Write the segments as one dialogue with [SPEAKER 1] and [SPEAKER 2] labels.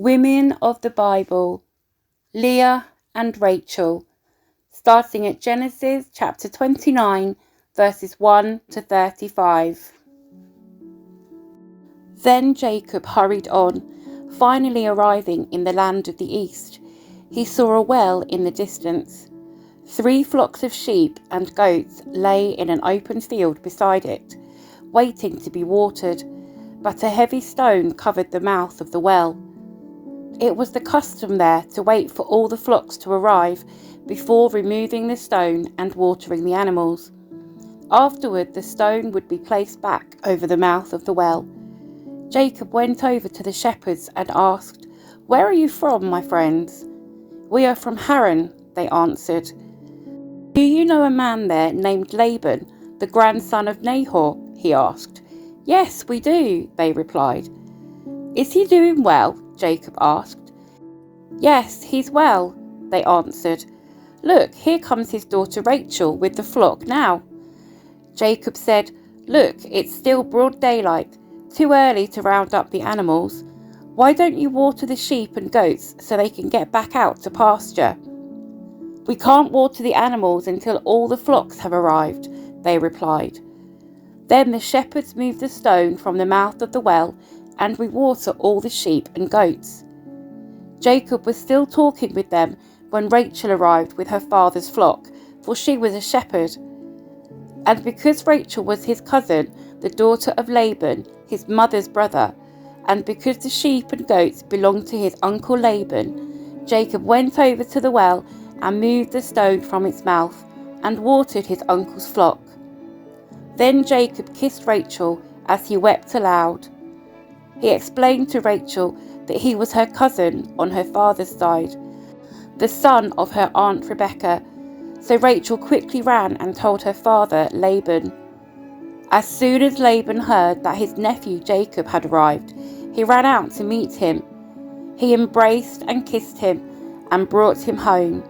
[SPEAKER 1] Women of the Bible, Leah and Rachel, starting at Genesis chapter 29, verses 1 to 35. Then Jacob hurried on, finally arriving in the land of the east. He saw a well in the distance. 3 flocks of sheep and goats lay in an open field beside it, waiting to be watered, but a heavy stone covered the mouth of the well. It was the custom there to wait for all the flocks to arrive before removing the stone and watering the animals. Afterward, the stone would be placed back over the mouth of the well. Jacob went over to the shepherds and asked, "Where are you from, my friends?" "We are from Haran," they answered. "Do you know a man there named Laban, the grandson of Nahor?" he asked. "Yes, we do," they replied. "Is he doing well?" Jacob asked. "Yes, he's well," they answered. "Look, here comes his daughter Rachel with the flock now." Jacob said, "Look, it's still broad daylight, too early to round up the animals. Why don't you water the sheep and goats so they can get back out to pasture?" "We can't water the animals until all the flocks have arrived," they replied. Then the shepherds moved the stone from the mouth of the well, and we water all the sheep and goats. Jacob was still talking with them when Rachel arrived with her father's flock, for she was a shepherd. And because Rachel was his cousin, the daughter of Laban, his mother's brother, and because the sheep and goats belonged to his uncle Laban, Jacob went over to the well and moved the stone from its mouth and watered his uncle's flock. Then Jacob kissed Rachel as he wept aloud. He explained to Rachel that he was her cousin on her father's side, the son of her aunt Rebekah, so Rachel quickly ran and told her father Laban. As soon as Laban heard that his nephew Jacob had arrived, he ran out to meet him. He embraced and kissed him and brought him home.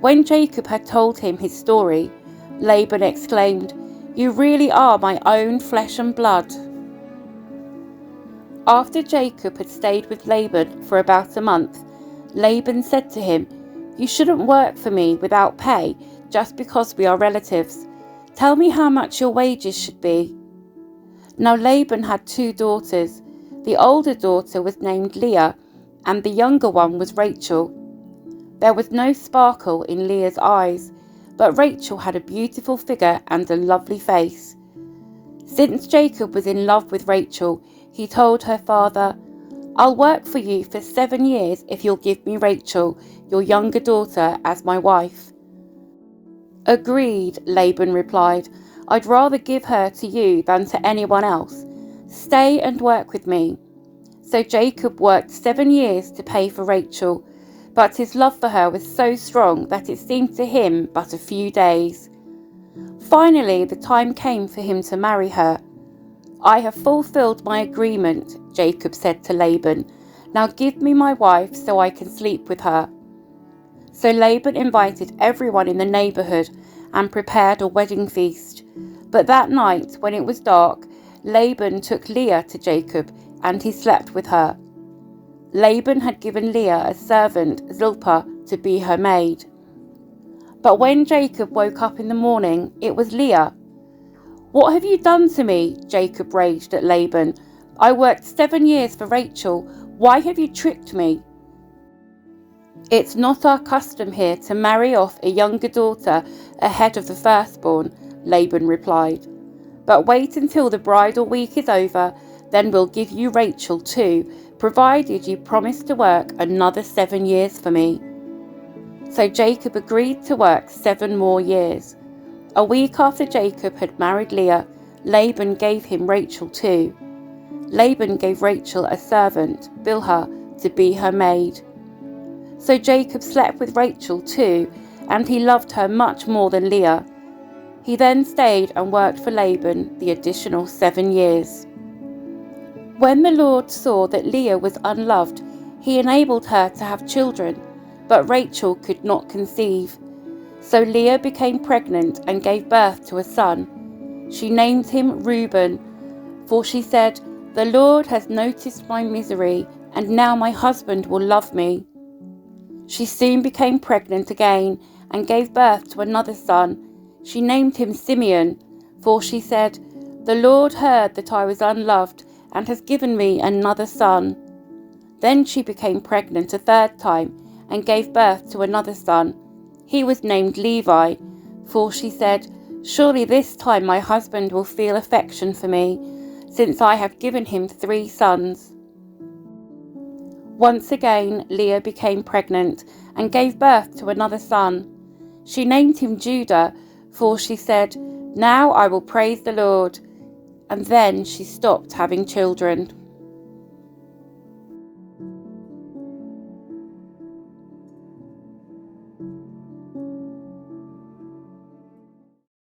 [SPEAKER 1] When Jacob had told him his story, Laban exclaimed, "You really are my own flesh and blood." After Jacob had stayed with Laban for about a month, Laban said to him, "You shouldn't work for me without pay just because we are relatives. Tell me how much your wages should be." Now Laban had 2 daughters. The older daughter was named Leah, and the younger one was Rachel. There was no sparkle in Leah's eyes, but Rachel had a beautiful figure and a lovely face. Since Jacob was in love with Rachel, he told her father, "I'll work for you for 7 years if you'll give me Rachel, your younger daughter, as my wife." "Agreed," Laban replied. "I'd rather give her to you than to anyone else. Stay and work with me." So Jacob worked 7 years to pay for Rachel, but his love for her was so strong that it seemed to him but a few days. Finally, the time came for him to marry her. "I have fulfilled my agreement," Jacob said to Laban. "Now give me my wife so I can sleep with her." So Laban invited everyone in the neighborhood and prepared a wedding feast. But that night, when it was dark, Laban took Leah to Jacob, and he slept with her. Laban had given Leah a servant, Zilpah, to be her maid. But when Jacob woke up in the morning, it was Leah. "What have you done to me?" Jacob raged at Laban. "I worked 7 years for Rachel. Why have you tricked me?" "It's not our custom here to marry off a younger daughter ahead of the firstborn," Laban replied. "But wait until the bridal week is over, then we'll give you Rachel too, provided you promise to work another 7 years for me." So Jacob agreed to work 7 more years. A week after Jacob had married Leah, Laban gave him Rachel too. Laban gave Rachel a servant, Bilhah, to be her maid. So Jacob slept with Rachel too, and he loved her much more than Leah. He then stayed and worked for Laban the additional 7 years. When the Lord saw that Leah was unloved, he enabled her to have children, but Rachel could not conceive. So Leah became pregnant and gave birth to a son. She named him Reuben, for she said, "The Lord has noticed my misery, and now my husband will love me." She soon became pregnant again and gave birth to another son. She named him Simeon, for she said, "The Lord heard that I was unloved and has given me another son." Then she became pregnant a third time and gave birth to another son. He was named Levi, for she said, "Surely this time my husband will feel affection for me, since I have given him 3 sons." Once again, Leah became pregnant and gave birth to another son. She named him Judah, for she said, "Now I will praise the Lord." And then she stopped having children.